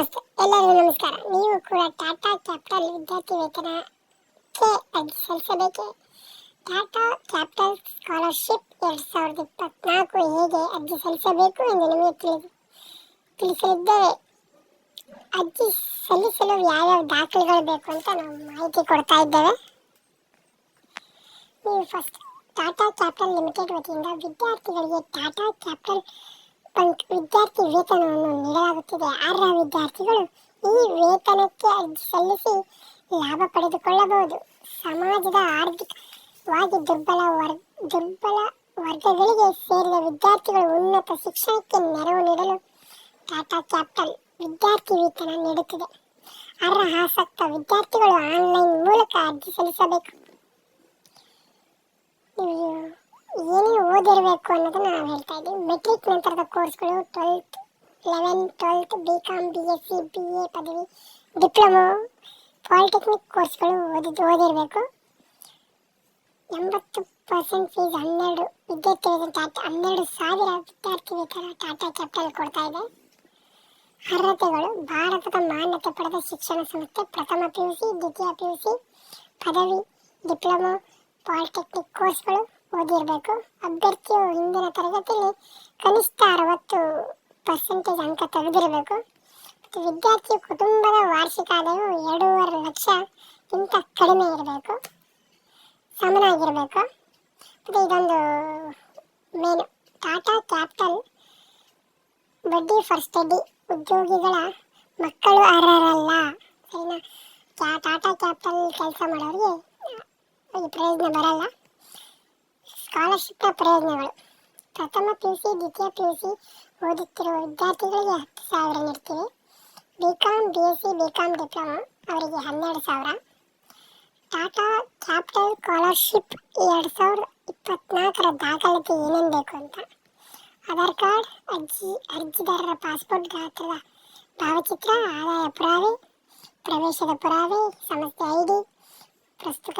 ನಮಸ್ತೆ ಎಲ್ಲರಿಗೂ ನಮಸ್ಕಾರ. ನೀವು ಕೂಡ ಟಾಟಾ ಕ್ಯಾಪಿಟಲ್ ವಿದ್ಯಾರ್ಥಿ ವೇತನಕ್ಕೆ ಅರ್ಜಿ ಸಲ್ಲಿಸಬೇಕೆ? ಟಾಟಾ ಕ್ಯಾಪಿಟಲ್ ಸ್ಕಾಲರ್ಶಿಪ್ 2024 ಹೇಗೆ ಅರ್ಜಿ ಸಲ್ಲಿಸಬೇಕು ಎಂದು ನಿಮಗೆ ತಿಳಿಸಲಿದ್ದೇವೆ. ಅರ್ಜಿ ಸಲ್ಲಿಸಲು ಯಾವ್ಯಾವ ದಾಖಲೆಗಳು ಬೇಕು ಅಂತ ನಾವು ಮಾಹಿತಿ ಕೊಡ್ತಾ ಇದ್ದೇವೆ. ನೀವು ಫಸ್ಟ್ ಟಾಟಾ ಕ್ಯಾಪಿಟಲ್ ಲಿಮಿಟೆಡ್ ವತಿಯಿಂದ ವಿದ್ಯಾರ್ಥಿಗಳಿಗೆ ಟಾಟಾ ಕ್ಯಾಪಿಟಲ್ ವಿದ್ಯಾರ್ಥಿ ವೇತನವನ್ನು ನೀಡಲಾಗುತ್ತಿದೆ. ಅರ್ಹ ವಿದ್ಯಾರ್ಥಿಗಳು ಈ ವೇತನಕ್ಕೆ ಅರ್ಜಿ ಸಲ್ಲಿಸಿ ಲಾಭ ಪಡೆದುಕೊಳ್ಳಬಹುದು. ಸಮಾಜದ ಆರ್ಥಿಕವಾಗಿ ದುರ್ಬಲ ವರ್ಗಗಳಿಗೆ ಸೇರಿದ ವಿದ್ಯಾರ್ಥಿಗಳು ಉನ್ನತ ಶಿಕ್ಷಣಕ್ಕೆ ನೆರವು ನೀಡಲು ಟಾಟಾ ಕ್ಯಾಪಿಟಲ್ ವಿದ್ಯಾರ್ಥಿ ವೇತನ ನೀಡುತ್ತಿದೆ. ಅರ್ಹ ಆಸಕ್ತ ವಿದ್ಯಾರ್ಥಿಗಳು ಆನ್ಲೈನ್ ಮೂಲಕ ಅರ್ಜಿ ಸಲ್ಲಿಸಬೇಕು. ಏನೇನು ಓದಿರಬೇಕು ಅನ್ನೋದನ್ನು ನಾವು ಹೇಳ್ತಾ ಇದ್ದೀವಿ. ಮೆಟ್ರಿಕ್ ನಂತರದ ಕೋರ್ಸ್ಗಳು 11th 12th BCom BSc BA ಪದವಿ ಡಿಪ್ಲೊಮೊ ಪಾಲಿಟೆಕ್ನಿಕ್ ಕೋರ್ಸ್ಗಳು ಓದಿರಬೇಕು. 80% ಫೀಸ್ 12 ವಿದ್ಯಾರ್ಥಿ ವೇತನ 12,000 ವಿದ್ಯಾರ್ಥಿ ವೇತನ ಟಾಟಾ ಕ್ಯಾಪಿಟಲ್ ಕೊಡ್ತಾ ಇದೆ. ಅರ್ಹತೆಗಳು: ಭಾರತದ ಮಾನ್ಯತೆ ಪಡೆದ ಶಿಕ್ಷಣ ಸಂಸ್ಥೆ, ಪ್ರಥಮ PUC, ದ್ವಿತೀಯ PUC, ಪದವಿ, ಡಿಪ್ಲೊಮೊ, ಪಾಲಿಟೆಕ್ನಿಕ್ ಕೋರ್ಸ್ಗಳು ಓದಿರಬೇಕು. ಅಭ್ಯರ್ಥಿಯು ಹಿಂದಿನ ತರಗತಿಯಲ್ಲಿ ಕನಿಷ್ಠ 60% ಅಂಕ ತೆಗೆದಿರಬೇಕು. ಮತ್ತು ವಿದ್ಯಾರ್ಥಿಯು ಕುಟುಂಬದ ವಾರ್ಷಿಕ ಆದಾಯವು 2.5 ಲಕ್ಷಕ್ಕಿಂತ ಕಡಿಮೆ ಇರಬೇಕು, ಸಮನಾಗಿರಬೇಕು. ಮತ್ತು ಇದೊಂದು ಮೇನು ಟಾಟಾ ಕ್ಯಾಪಿಟಲ್ ಬಡ್ಡಿ ಫಾರ್ ಸ್ಟಡಿ ಉದ್ಯೋಗಿಗಳ ಮಕ್ಕಳು ಅರ್ಹರಲ್ಲ. ಸರಿನಾ? ಟಾಟಾ ಕ್ಯಾಪಿಟಲ್ ಕೆಲಸ ಮಾಡೋರಿಗೆ ಈ ಪ್ರಯೋಜನ ಬರಲ್ಲ. ಸ್ಕಾಲರ್ಶಿಪ್ನ ಪ್ರಯೋಜನಗಳು: ಪ್ರಥಮ PUC, ದ್ವಿತೀಯ PUC ಓದುತ್ತಿರುವ ವಿದ್ಯಾರ್ಥಿಗಳಿಗೆ 10,000 ನೀಡ್ತೀವಿ. BCom BSc BCom ಡಿಪ್ಲೊಮೊ ಅವರಿಗೆ 12,000. ಟಾಟಾ ಕ್ಯಾಪಿಟಲ್ ಸ್ಕಾಲರ್ಶಿಪ್ 2024 ದಾಖಲಾತಿ ಏನೇನು ಬೇಕು ಅಂತ: ಆಧಾರ್ ಕಾರ್ಡ್, ಅರ್ಜಿದಾರರ ಪಾಸ್ಪೋರ್ಟ್ ಗಾತ್ರದ ಭಾವಚಿತ್ರ, ಆದಾಯ ಪುರಾವೆ, ಪ್ರವೇಶದ ಪುರಾವೆ, ಸಂಸ್ಥೆ ID, ಪ್ರಸ್ತುತ